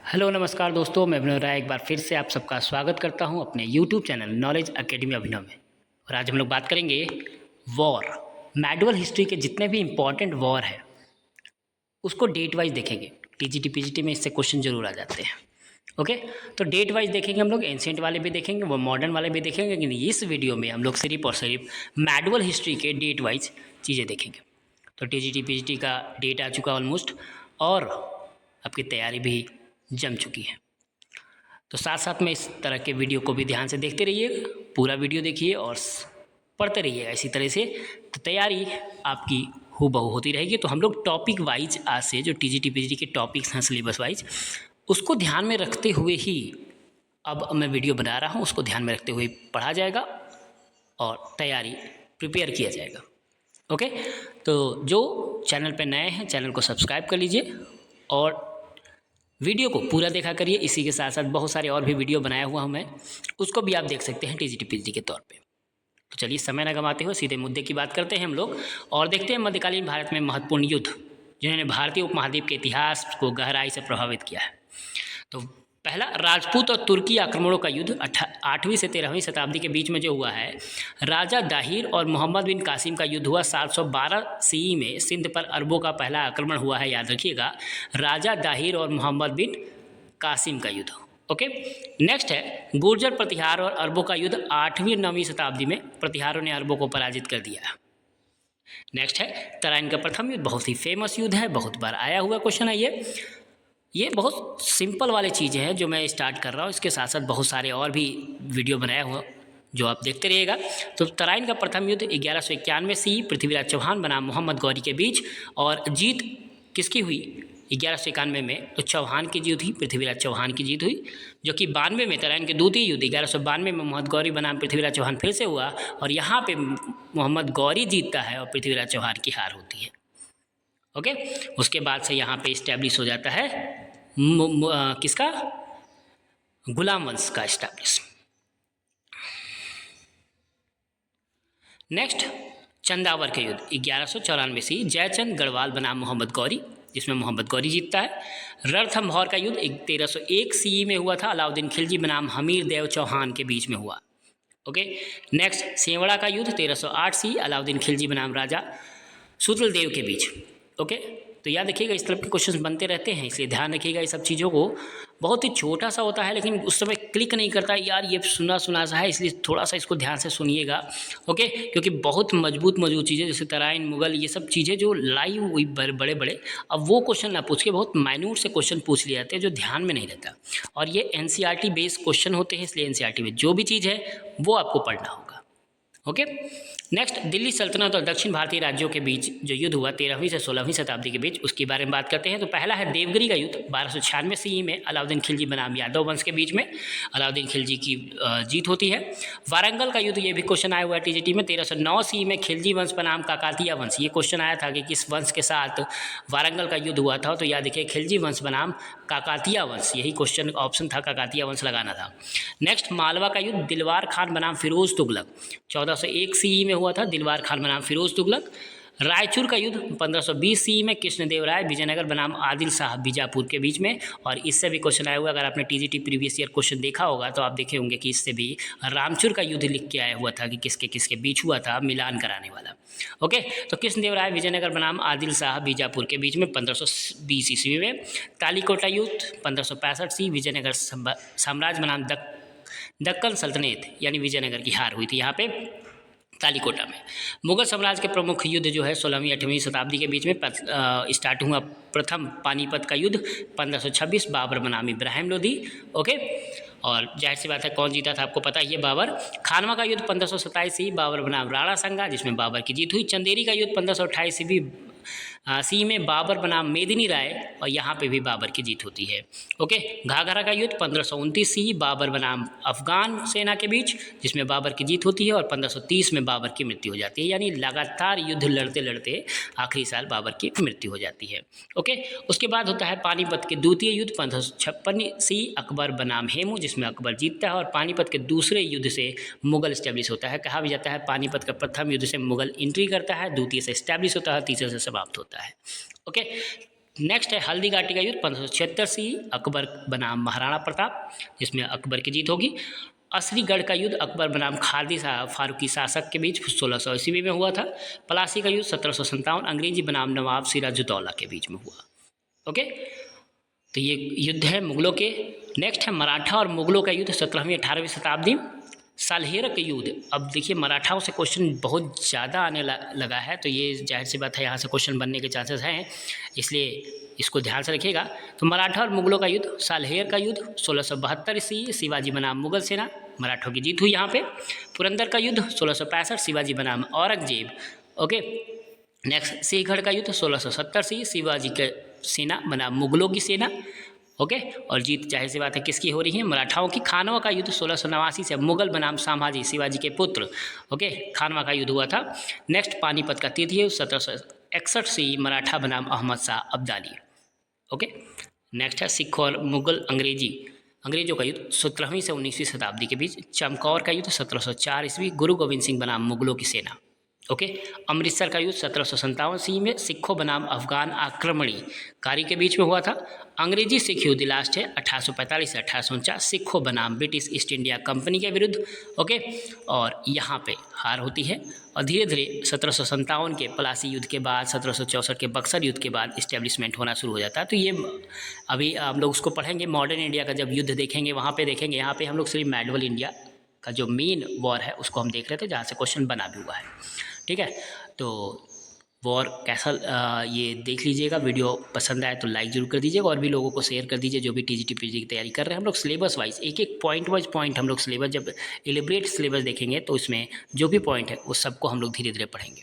Hello नमस्कार दोस्तों, मैं अभिनव राय एक बार फिर से आप सबका स्वागत करता हूं अपने यूट्यूब चैनल नॉलेज एकेडमी अभिनव में। और आज हम लोग बात करेंगे वॉर। मेडिवल हिस्ट्री के जितने भी इम्पोर्टेंट वॉर है उसको डेट वाइज देखेंगे। टीजीटी पीजीटी में इससे क्वेश्चन जरूर आ जाते हैं। ओके, तो डेट वाइज देखेंगे हम लोग, एंशिएंट वाले भी देखेंगे, वो मॉडर्न वाले भी देखेंगे, लेकिन इस वीडियो में हम लोग सिर्फ और सिर्फ मेडिवल हिस्ट्री के डेट वाइज चीज़ें देखेंगे। तो टीजीटी पीजीटी का डेट आ चुका ऑलमोस्ट और आपकी तैयारी भी जम चुकी है। तो साथ साथ में इस तरह के वीडियो को भी ध्यान से देखते रहिएगा, पूरा वीडियो देखिए और पढ़ते रहिएगा इसी तरह से, तो तैयारी आपकी हूबहू होती रहेगी। तो हम लोग टॉपिक वाइज आज से जो टीजीटी पीजीटी के टॉपिक्स हैं सिलेबस वाइज, उसको ध्यान में रखते हुए ही अब मैं वीडियो बना रहा हूँ, उसको ध्यान में रखते हुए पढ़ा जाएगा और तैयारी प्रिपेयर किया जाएगा। ओके, तो जो चैनल पे नए हैं चैनल को सब्सक्राइब कर लीजिए और वीडियो को पूरा देखा करिए। इसी के साथ साथ बहुत सारे और भी वीडियो बनाया हुआ हूँ मैं, उसको भी आप देख सकते हैं टीजीटी पीजीटी के तौर पे। तो चलिए समय न गंवाते हुए सीधे मुद्दे की बात करते हैं हम लोग और देखते हैं मध्यकालीन भारत में महत्वपूर्ण युद्ध जिन्होंने भारतीय उपमहाद्वीप के इतिहास को गहराई से प्रभावित किया है। तो पहला राजपूत और तुर्की आक्रमणों का युद्ध 8वीं से 13वीं शताब्दी के बीच में जो हुआ है। राजा दाहिर और मोहम्मद बिन कासिम का युद्ध हुआ 712 सीई में। सिंध पर अरबों का पहला आक्रमण हुआ है, याद रखिएगा, राजा दाहिर और मोहम्मद बिन कासिम का युद्ध। ओके, नेक्स्ट है गुर्जर प्रतिहार और अरबों का युद्ध 8वीं और 9वीं शताब्दी में। प्रतिहारों ने अरबों को पराजित कर दिया। नेक्स्ट है तराइन का प्रथम युद्ध, बहुत ही फेमस युद्ध है, बहुत बार आया हुआ क्वेश्चन है ये बहुत सिंपल वाली चीज़ें हैं जो मैं स्टार्ट कर रहा हूँ। इसके साथ साथ बहुत सारे और भी वीडियो बनाया हुआ जो आप देखते रहिएगा। तो तराइन का प्रथम युद्ध 1191 सी पृथ्वीराज चौहान बनाम मोहम्मद गौरी के बीच, और जीत किसकी हुई 1191 में? तो चौहान की जीत हुई, पृथ्वीराज चौहान की जीत हुई। जो कि 92 में तराइन के द्वितीय युद्ध 1192 में मोहम्मद गौरी बनाम पृथ्वीराज चौहान फिर से हुआ और यहाँ पे मोहम्मद गौरी जीतता है और पृथ्वीराज चौहान की हार होती है। ओके, उसके बाद से यहाँ पे इस्टेब्लिश हो जाता है किसका? गुलाम वंश का इस्टेब्लिश। नेक्स्ट चंदावर के युद्ध 1194 सी जयचंद गढ़वाल बनाम मोहम्मद गौरी, जिसमें मोहम्मद गौरी जीतता है। रणथंभौर का युद्ध 1301 सी में हुआ था, अलाउद्दीन खिलजी बनाम हमीर देव चौहान के बीच में हुआ। ओके, नेक्स्ट सेवड़ा का युद्ध 1308 सी अलाउद्दीन खिलजी बनाम राजा सूतलदेव के बीच। ओके, तो याद रखिएगा इस तरह के क्वेश्चंस बनते रहते हैं, इसलिए ध्यान रखिएगा ये सब चीज़ों को। बहुत ही छोटा सा होता है लेकिन उस समय क्लिक नहीं करता यार, ये सुना सुना सा है, इसलिए थोड़ा सा इसको ध्यान से सुनिएगा। ओके, क्योंकि बहुत मजबूत चीज़ें जैसे तराइन मुगल ये सब चीज़ें जो लाई हुई बड़े बड़े, अब वो क्वेश्चन ना पूछ के बहुत माइन्यूट से क्वेश्चन पूछ लिए जाते हैं जो ध्यान में नहीं रहता। और ये NCERT बेस्ड क्वेश्चन होते हैं, इसलिए NCERT में जो भी चीज़ है वो आपको पढ़ना होगा। ओके, नेक्स्ट दिल्ली सल्तनत और दक्षिण भारतीय राज्यों के बीच जो युद्ध हुआ 13वीं से 16वीं शताब्दी के बीच, उसके बारे में बात करते हैं। तो पहला है देवगिरी का युद्ध 1296 सी में अलाउद्दीन खिलजी बनाम यादव वंश के बीच में, अलाउद्दीन खिलजी की जीत होती है। वारंगल का युद्ध, ये भी क्वेश्चन आया हुआ है टीजीटी में, 1309 सी में खिलजी वंश बनाम काकातिया वंश। ये क्वेश्चन आया था कि किस वंश के साथ वारंगल का युद्ध हुआ था, तो याद देखिए खिलजी वंश बनाम काकातिया वंश, यही क्वेश्चन ऑप्शन था, काकातिया वंश लगाना था। नेक्स्ट मालवा का युद्ध दिलवार खान बनाम फिरोज तुगलक 1401 सी में हुआ था, दिलवार खान बनाम फिरोज तुगलक। रायचूर का युद्ध 1520 सी में कृष्णदेवराय विजयनगर बनाम आदिल शाह बीजापुर के बीच में, और इससे भी क्वेश्चन आया हुआ। अगर आपने टीजीटी प्रीवियस ईयर क्वेश्चन देखा होगा तो आप देखे होंगे कि इससे भी रामचूर का युद्ध लिख के आया हुआ था कि किसके किसके बीच हुआ था, मिलान कराने वाला। ओके, तो कृष्णदेवराय विजयनगर बनाम आदिल शाह बीजापुर के बीच में 1520 ईस्वी में। तालीकोटा युद्ध 1565 सी विजयनगर साम्राज्य बनाम दक्कन सल्तनत यानी विजयनगर की हार हुई थी यहाँ पे तालीकोटा में। मुगल साम्राज्य के प्रमुख युद्ध जो है 16वीं 8वीं शताब्दी के बीच में स्टार्ट हुआ। प्रथम पानीपत का युद्ध 1526 बाबर बनाम इब्राहिम लोधी। ओके, और जाहिर सी बात है कौन जीता था आपको पता ही है, बाबर। खानवा का युद्ध 1527 सी बाबर बनाम राणा संगा, जिसमें बाबर की जीत हुई। चंदेरी का युद्ध 1528 सी सी में बाबर बनाम मेदिनी राय, और यहाँ पे भी बाबर की जीत होती है। ओके, घाघरा का युद्ध 1529 सी बाबर बनाम अफगान सेना के बीच, जिसमें बाबर की जीत होती है, और 1530 में बाबर की मृत्यु हो जाती है। यानी लगातार युद्ध लड़ते लड़ते आखिरी साल बाबर की मृत्यु हो जाती है। ओके, उसके बाद होता है पानीपत के द्वितीय युद्ध 1556 सी अकबर बनाम हेमू, जिसमें अकबर जीतता है, और पानीपत के दूसरे युद्ध से मुगल स्टैब्लिश होता है। कहा भी जाता है पानीपत का प्रथम युद्ध से मुगल एंट्री करता है, द्वितीय से स्टैब्लिश होता है, तीसरे से समाप्त होता है। ओके, नेक्स्ट है हल्दी घाटी का युद्ध 1576 सी, अकबर बनाम महाराणा प्रताप, जिसमें अकबर की जीत होगी। असरीगढ़ का युद्ध अकबर बनाम खालिद फारूकी शासक के बीच 1600 ईस्वी में हुआ था। पलासी का युद्ध 1757 अंग्रेजी बनाम नवाब सिराजुद्दौला के बीच में हुआ। ओके, तो ये युद्ध है मुगलों के। नेक्स्ट है मराठा और मुगलों का युद्ध 17वीं 18वीं शताब्दी। सालहेर के युद्ध, अब देखिए मराठाओं से क्वेश्चन बहुत ज़्यादा आने लगा है, तो ये जाहिर सी बात है यहाँ से क्वेश्चन बनने के चांसेस हैं, इसलिए इसको ध्यान से रखिएगा। तो मराठा और मुगलों का युद्ध, सालहेर का युद्ध 1672 ईस्वी, शिवाजी बनाम मुगल सेना, मराठों की जीत हुई यहाँ पे। पुरंदर का युद्ध 1665, शिवाजी बनाम औरंगजेब। ओके, नेक्स्ट सिंहगढ़ का युद्ध 1670 सी, शिवाजी के सेना बनाम मुगलों की सेना। ओके, और जीत जाहिर सी बात है किसकी हो रही है, मराठाओं की। खानवा का युद्ध 1689 से मुगल बनाम संभाजी, शिवाजी के पुत्र। ओके, खानवा का युद्ध हुआ था। नेक्स्ट पानीपत का तृतीय युद्ध 1761 से, मराठा बनाम अहमद शाह अब्दाली। ओके, नेक्स्ट है सिख और मुगल अंग्रेजों का युद्ध 17वीं से 19वीं शताब्दी के बीच। चमकौर का युद्ध 1704 ईस्वी, गुरु गोविंद सिंह बनाम मुगलों की सेना। ओके, अमृतसर का युद्ध 1757 ईस्वी में सिखों बनाम अफगान आक्रमणकारी के बीच में हुआ था। अंग्रेजी सिख युद्ध लास्ट है 1845 से 1849, सिखों बनाम ब्रिटिश ईस्ट इंडिया कंपनी के विरुद्ध। ओके, और यहाँ पे हार होती है, और धीरे धीरे 1757 के पलासी युद्ध के बाद, 1764 के बक्सर युद्ध के बाद इस्टेब्लिशमेंट होना शुरू हो जाता है। तो ये अभी हम लोग उसको पढ़ेंगे, मॉडर्न इंडिया का जब युद्ध देखेंगे वहाँ पे देखेंगे। यहाँ पे हम लोग सिर्फ मेडिवल इंडिया का जो मेन वॉर है उसको हम देख रहे थे, जहाँ से क्वेश्चन बना भी हुआ है। ठीक है, तो वॉर कैसा ये देख लीजिएगा। वीडियो पसंद आए तो लाइक जरूर कर दीजिएगा, और भी लोगों को शेयर कर दीजिए जो भी टीजीटी पीजी की तैयारी कर रहे हैं। हम लोग सिलेबस वाइज एक एक पॉइंट वाइज पॉइंट हम लोग सिलेबस, जब एलिब्रेट सिलेबस देखेंगे तो इसमें जो भी पॉइंट है उस सबको हम लोग धीरे धीरे पढ़ेंगे।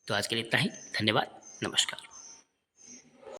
तो आज के लिए इतना ही, धन्यवाद, नमस्कार।